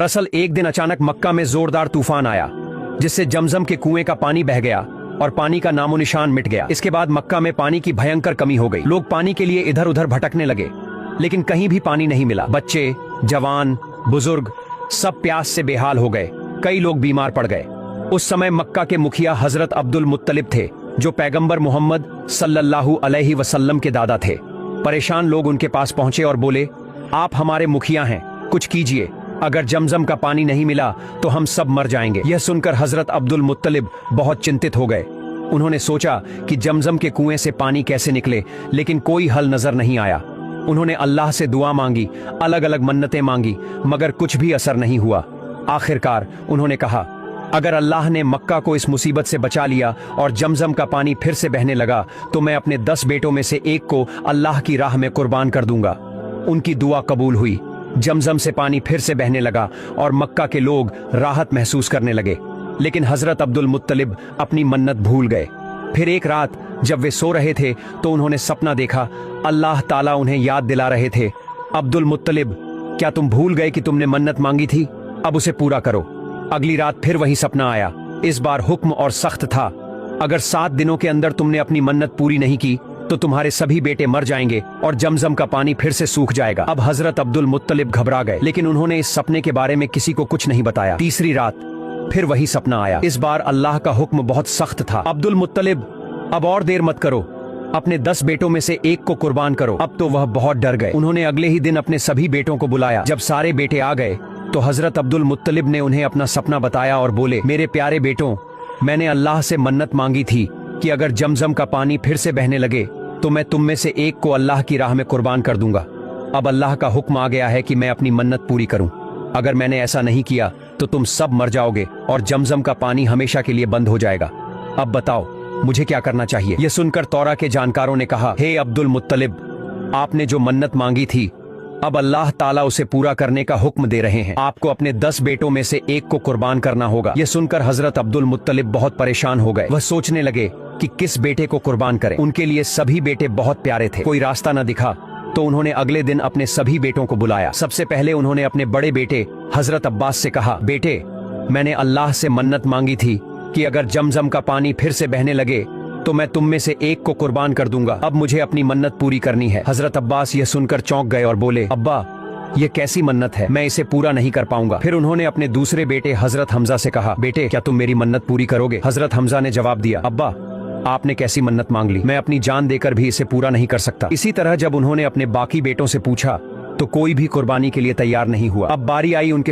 दरअसल एक दिन अचानक मक्का में जोरदार तूफान आया, जिससे जमजम के कुएं का पानी बह गया और पानी का नामो निशान मिट गया। इसके बाद मक्का में पानी की भयंकर कमी हो गई। लोग पानी के लिए इधर उधर भटकने लगे, लेकिन कहीं भी पानी नहीं मिला। बच्चे, जवान, बुजुर्ग सब प्यास से बेहाल हो गए। कई लोग बीमार पड़ गए। उस समय मक्का के मुखिया हजरत अब्दुल मुत्तलिब थे, जो पैगंबर मोहम्मद सल्लल्लाहु अलैहि वसल्लम के दादा थे। परेशान लोग उनके पास पहुंचे और बोले, आप हमारे मुखिया हैं, कुछ कीजिए। अगर जमजम का पानी नहीं मिला तो हम सब मर जाएंगे। यह सुनकर हजरत अब्दुल मुत्तलिब बहुत चिंतित हो गए। उन्होंने सोचा कि जमजम के कुएं से पानी कैसे निकले, लेकिन कोई हल नजर नहीं आया। उन्होंने अल्लाह से दुआ मांगी, अलग अलग मन्नतें मांगी, मगर कुछ भी असर नहीं हुआ। आखिरकार उन्होंने कहा, अगर अल्लाह ने मक्का को इस मुसीबत से बचा लिया और जमजम का पानी फिर से बहने लगा, तो मैं अपने 10 बेटों में से एक को अल्लाह की राह में कुर्बान कर दूंगा। उनकी दुआ कबूल हुई। जमजम से पानी फिर से बहने लगा और मक्का के लोग राहत महसूस करने लगे। लेकिन हजरत अब्दुल मुत्तलिब अपनी मन्नत भूल गए। फिर एक रात जब वे सो रहे थे तो उन्होंने सपना देखा। अल्लाह ताला उन्हें याद दिला रहे थे, अब्दुल मुत्तलिब, क्या तुम भूल गए कि तुमने मन्नत मांगी थी? अब उसे पूरा करो। अगली रात फिर वही सपना आया। इस बार हुक्म और सख्त था, अगर 7 दिनों के अंदर तुमने अपनी मन्नत पूरी नहीं की तो तुम्हारे सभी बेटे मर जाएंगे और जमजम का पानी फिर से सूख जाएगा। अब हजरत अब्दुल मुत्तलिब घबरा गए, लेकिन उन्होंने इस सपने के बारे में किसी को कुछ नहीं बताया। तीसरी रात फिर वही सपना आया। इस बार अल्लाह का हुक्म बहुत सख्त था, अब्दुल मुत्तलिब, अब और देर मत करो, अपने 10 बेटों में से एक को कुर्बान करो। अब तो वह बहुत डर गए। उन्होंने अगले ही दिन अपने सभी बेटों को बुलाया। जब सारे बेटे आ गए तो हजरत अब्दुल मुत्तलिब ने उन्हें अपना सपना बताया और बोले, मेरे प्यारे बेटों, मैंने अल्लाह से मन्नत मांगी थी कि अगर जमजम का पानी फिर से बहने लगे तो मैं तुम में से एक को अल्लाह की राह में कुर्बान कर दूंगा। अब अल्लाह का हुक्म आ गया है कि मैं अपनी मन्नत पूरी करूं। अगर मैंने ऐसा नहीं किया तो तुम सब मर जाओगे और जमजम का पानी हमेशा के लिए बंद हो जाएगा। अब बताओ मुझे क्या करना चाहिए? यह सुनकर तौरा के जानकारों ने कहा, हे अब्दुल मुत्तलिब, आपने जो मन्नत मांगी थी अब अल्लाह ताला उसे पूरा करने का हुक्म दे रहे हैं। आपको अपने 10 बेटों में से एक को कुर्बान करना होगा। यह सुनकर हजरत अब्दुल मुत्तलिब बहुत परेशान हो गए। वह सोचने लगे कि किस बेटे को कुर्बान करें। उनके लिए सभी बेटे बहुत प्यारे थे। कोई रास्ता न दिखा तो उन्होंने अगले दिन अपने सभी बेटों को बुलाया। सबसे पहले उन्होंने अपने बड़े बेटे हजरत अब्बास से कहा, बेटे, मैंने अल्लाह से मन्नत मांगी थी कि अगर जमजम का पानी फिर से बहने लगे तो मैं तुम में से एक को कुर्बान कर दूंगा। अब मुझे अपनी मन्नत पूरी करनी है। हजरत अब्बास यह सुनकर चौंक गए और बोले, अब्बा, ये कैसी मन्नत है, मैं इसे पूरा नहीं कर पाऊंगा। फिर उन्होंने अपने दूसरे बेटे हजरत हमजा से कहा, बेटे, क्या तुम मेरी मन्नत पूरी करोगे? हजरत हमजा ने जवाब दिया, अब्बा, आपने कैसी मन्नत मांग ली, मैं अपनी जान देकर भी इसे पूरा नहीं कर सकता। इसी तरह जब उन्होंने अपने बाकी बेटों से पूछा तो कोई भी कुर्बानी के लिए तैयार नहीं हुआ। अब बारी आई उनके